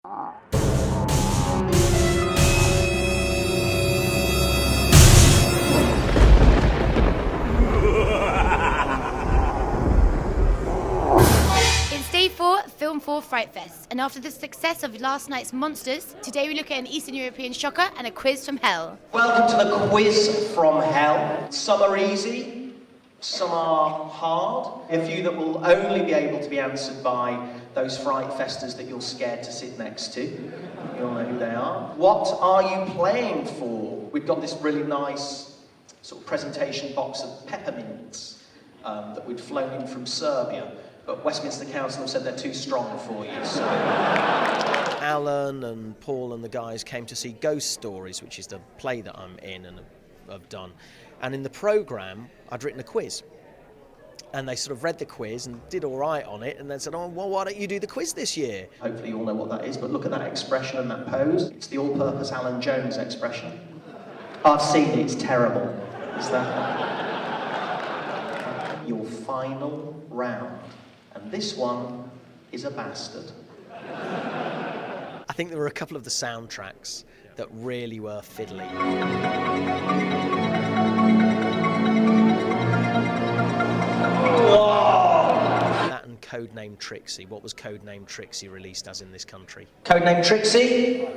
It's day 4, Film 4 FrightFest, and after the success of last night's Monsters, today we look at an Eastern European shocker and a quiz from hell. Welcome to the quiz from hell. Some are easy, some are hard. A few that will only be able to be answered by those FrightFesters that you're scared to sit next to. You'll know who they are. What are you playing for? We've got this really nice sort of presentation box of peppermints that we'd flown in from Serbia. But Westminster Council have said they're too strong for you, so... Alan and Paul and the guys came to see Ghost Stories, which is the play that I'm in and have done. And in the programme, I'd written a quiz. And they sort of read the quiz and did all right on it, and then said, oh, well, why don't you do the quiz this year? Hopefully you all know what that is, but look at that expression and that pose. It's the all-purpose Alan Jones expression. I've seen it, it's terrible. Is that your final round? And this one is a bastard. I think there were a couple of the soundtracks that really were fiddly. That and Codename Trixie. What was Codename Trixie released as in this country? Codename Trixie?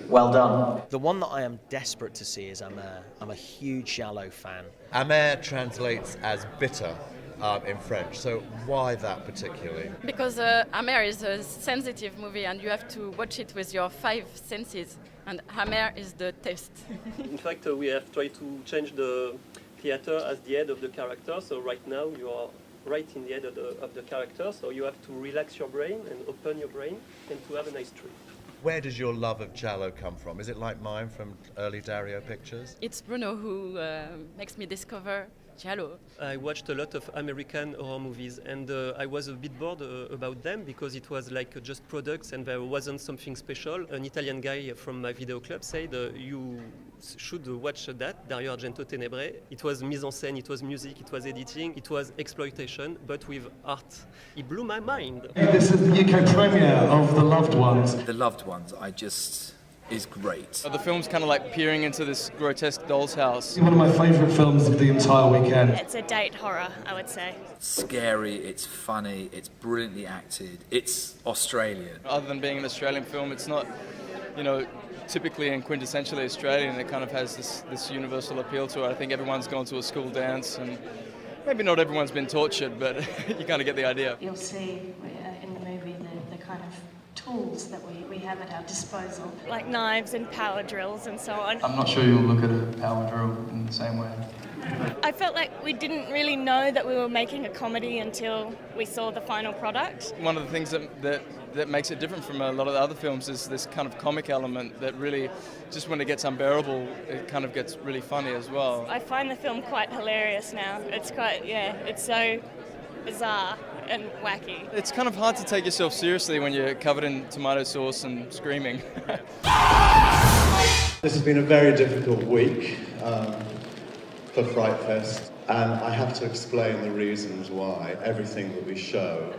Well done. The one that I am desperate to see is Amer. I'm a huge Giallo fan. Amer translates as bitter. In French, so why that particularly? Because Amer is a sensitive movie and you have to watch it with your 5 senses, and Amer is the taste. In fact, we have tried to change the theater as the head of the character, so right now you are right in the head of the character, so you have to relax your brain and open your brain and to have a nice trip. Where does your love of Giallo come from? Is it like mine from early Dario pictures? It's Bruno who makes me discover Giallo. I watched a lot of American horror movies and I was a bit bored about them because it was like just products and there wasn't something special. An Italian guy from my video club said, you should watch that, Dario Argento Tenebrae. It was mise en scène, it was music, it was editing, it was exploitation, but with art. It blew my mind. This is the UK premiere of The Loved Ones. The Loved Ones, is great. The film's kind of like peering into this grotesque doll's house. One of my favourite films of the entire weekend. It's a date horror, I would say. It's scary, it's funny, it's brilliantly acted, it's Australian. Other than being an Australian film, it's not, typically and quintessentially Australian. It kind of has this universal appeal to it. I think everyone's gone to a school dance, and maybe not everyone's been tortured, but you kind of get the idea. You'll see in the movie the kind of tools that we have at our disposal. Like knives and power drills and so on. I'm not sure you'll look at a power drill in the same way. I felt like we didn't really know that we were making a comedy until we saw the final product. One of the things that makes it different from a lot of the other films is this kind of comic element that really, just when it gets unbearable, it kind of gets really funny as well. I find the film quite hilarious now. It's it's so bizarre and wacky. It's kind of hard to take yourself seriously when you're covered in tomato sauce and screaming. This has been a very difficult week for FrightFest, and I have to explain the reasons why. Everything that we show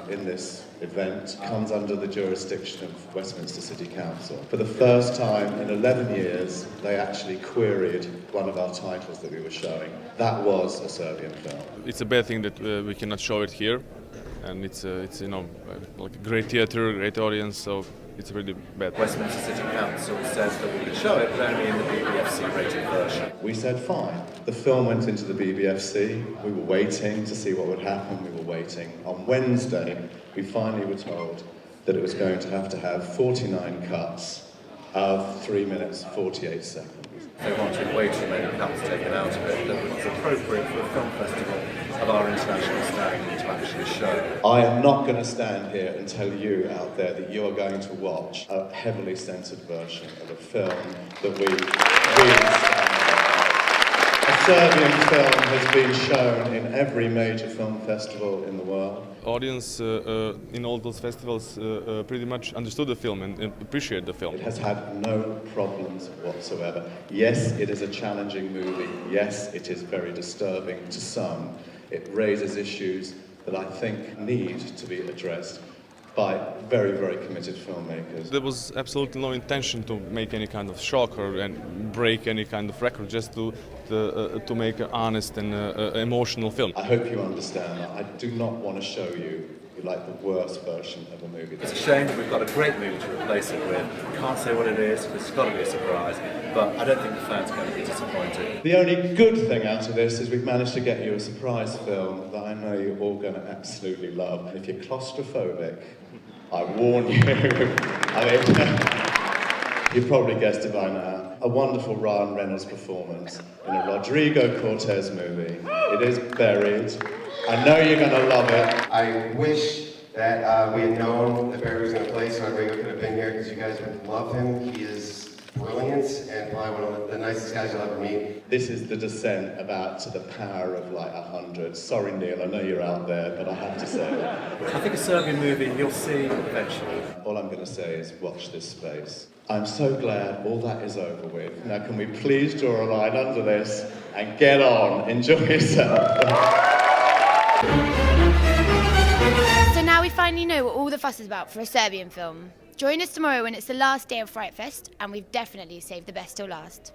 in this event comes under the jurisdiction of Westminster City Council. For the first time in 11 years, they actually queried one of our titles that we were showing. That was a Serbian film. It's a bad thing that we cannot show it here, and it's like a great theatre, great audience, so it's really bad. Westminster City Council says that we could show it, but only in the BBFC rated version. We said fine. The film went into the BBFC. We were waiting to see what would happen. We were waiting. On Wednesday, we finally were told that it was going to have 49 cuts of 3 minutes 48 seconds. They wanted way too many cuts taken out of it that was appropriate for a film festival of our international standing to actually show. I am not going to stand here and tell you out there that you are going to watch a heavily censored version of a film that we really stand by. A Serbian film has been shown in every major film festival in the world. Audience in all those festivals pretty much understood the film and appreciated the film. It has had no problems whatsoever. Yes, it is a challenging movie. Yes, it is very disturbing to some. It raises issues that I think need to be addressed. by very, very committed filmmakers. There was absolutely no intention to make any kind of shock or and break any kind of record, just to make an honest and emotional film. I hope you understand that I do not want to show you like the worst version of a movie. It's a shame that we've got a great movie to replace it with. Can't say what it is, it's got to be a surprise, but I don't think the fans are going to be disappointed. The only good thing out of this is we've managed to get you a surprise film that I know you're all going to absolutely love. And if you're claustrophobic, I warn you. I mean, you've probably guessed it by now. A wonderful Ryan Reynolds performance in a Rodrigo Cortez movie. It is Buried. I know you're going to love it. I wish that we had known that Barry was going to play, so Rodrigo could have been here, because you guys would love him. He is brilliant and probably one of the nicest guys you'll ever meet. This is the descent about to the power of like 100. Sorry, Neil, I know you're out there, but I have to say it. I think a Serbian movie you'll see eventually. All I'm going to say is watch this space. I'm so glad all that is over with. Now can we please draw a line under this and get on, enjoy yourself. So now we finally know what all the fuss is about for a Serbian film. Join us tomorrow when it's the last day of FrightFest, and we've definitely saved the best till last.